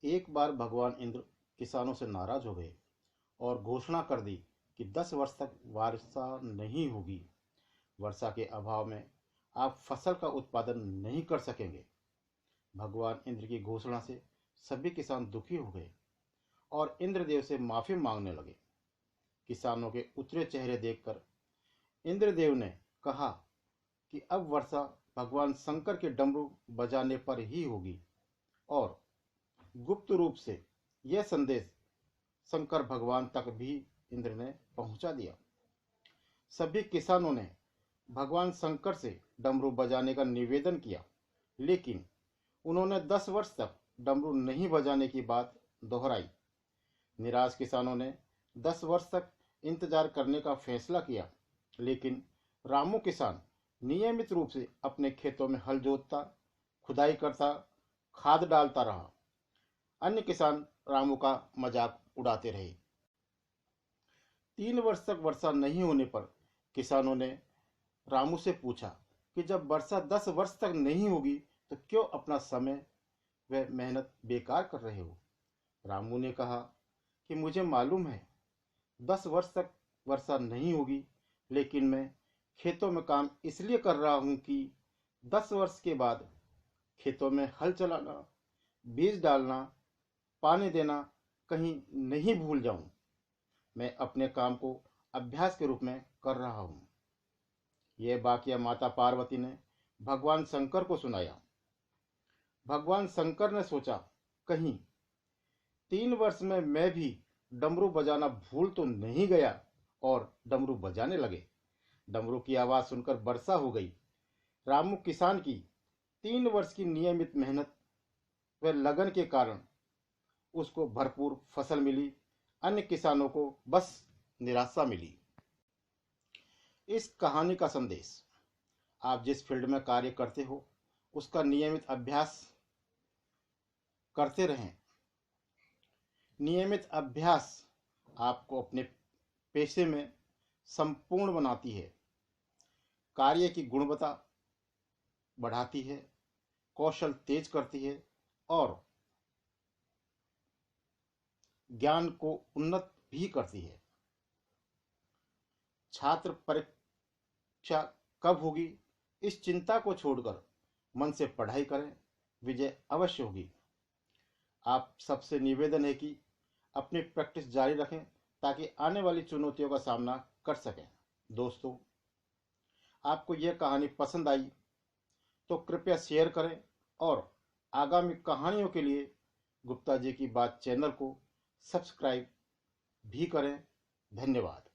एक बार भगवान इंद्र किसानों से नाराज हो गए और घोषणा कर दी कि 10 वर्ष तक वर्षा नहीं होगी। वर्षा के अभाव में आप फसल का उत्पादन नहीं कर सकेंगे। भगवान इंद्र की घोषणा से सभी किसान दुखी हो गए और इंद्रदेव से माफी मांगने लगे। किसानों के उतरे चेहरे देखकर इंद्रदेव ने कहा कि अब वर्षा भगवान शंकर के डमरू बजाने पर ही होगी और गुप्त रूप से यह संदेश शंकर भगवान तक भी इंद्र ने पहुंचा दिया। सभी किसानों ने भगवान शंकर से डमरू बजाने का निवेदन किया, लेकिन उन्होंने 10 वर्ष तक डमरू नहीं बजाने की बात दोहराई। निराश किसानों ने 10 वर्ष तक इंतजार करने का फैसला किया, लेकिन रामू किसान नियमित रूप से अपने खेतों में हल जोतता, खुदाई करता, खाद डालता रहा। अन्य किसान रामू का मजाक उड़ाते रहे। 3 वर्ष तक वर्षा नहीं होने पर किसानों ने रामू से पूछा कि जब वर्षा 10 वर्ष तक नहीं होगी तो क्यों अपना समय व मेहनत बेकार कर रहे हो। रामू ने कहा कि मुझे मालूम है 10 वर्ष तक वर्षा नहीं होगी, लेकिन मैं खेतों में काम इसलिए कर रहा हूं कि 10 वर्ष के बाद खेतों में हल चलाना, बीज डालना, पानी देना कहीं नहीं भूल जाऊं। मैं अपने काम को अभ्यास के रूप में कर रहा हूं। यह वाकया माता पार्वती ने भगवान शंकर को सुनाया। भगवान शंकर ने सोचा, कहीं 3 वर्ष में मैं भी डमरू बजाना भूल तो नहीं गया, और डमरू बजाने लगे। डमरू की आवाज सुनकर वर्षा हो गई। रामू किसान की 3 वर्ष की नियमित मेहनत व लगन के कारण उसको भरपूर फसल मिली। अन्य किसानों को बस निराशा मिली। इस कहानी का संदेश, आप जिस फील्ड में कार्य करते हो उसका नियमित अभ्यास करते रहें। नियमित अभ्यास आपको अपने पेशे में संपूर्ण बनाती है, कार्य की गुणवत्ता बढ़ाती है, कौशल तेज करती है और ज्ञान को उन्नत भी करती है। छात्र परीक्षा कब होगी इस चिंता को छोड़कर मन से पढ़ाई करें, विजय अवश्य होगी। आप सबसे निवेदन है कि अपनी प्रैक्टिस जारी रखें ताकि आने वाली चुनौतियों का सामना कर सकें। दोस्तों, आपको यह कहानी पसंद आई तो कृपया शेयर करें और आगामी कहानियों के लिए गुप्ता जी की बात चैनल को सब्सक्राइब भी करें। धन्यवाद।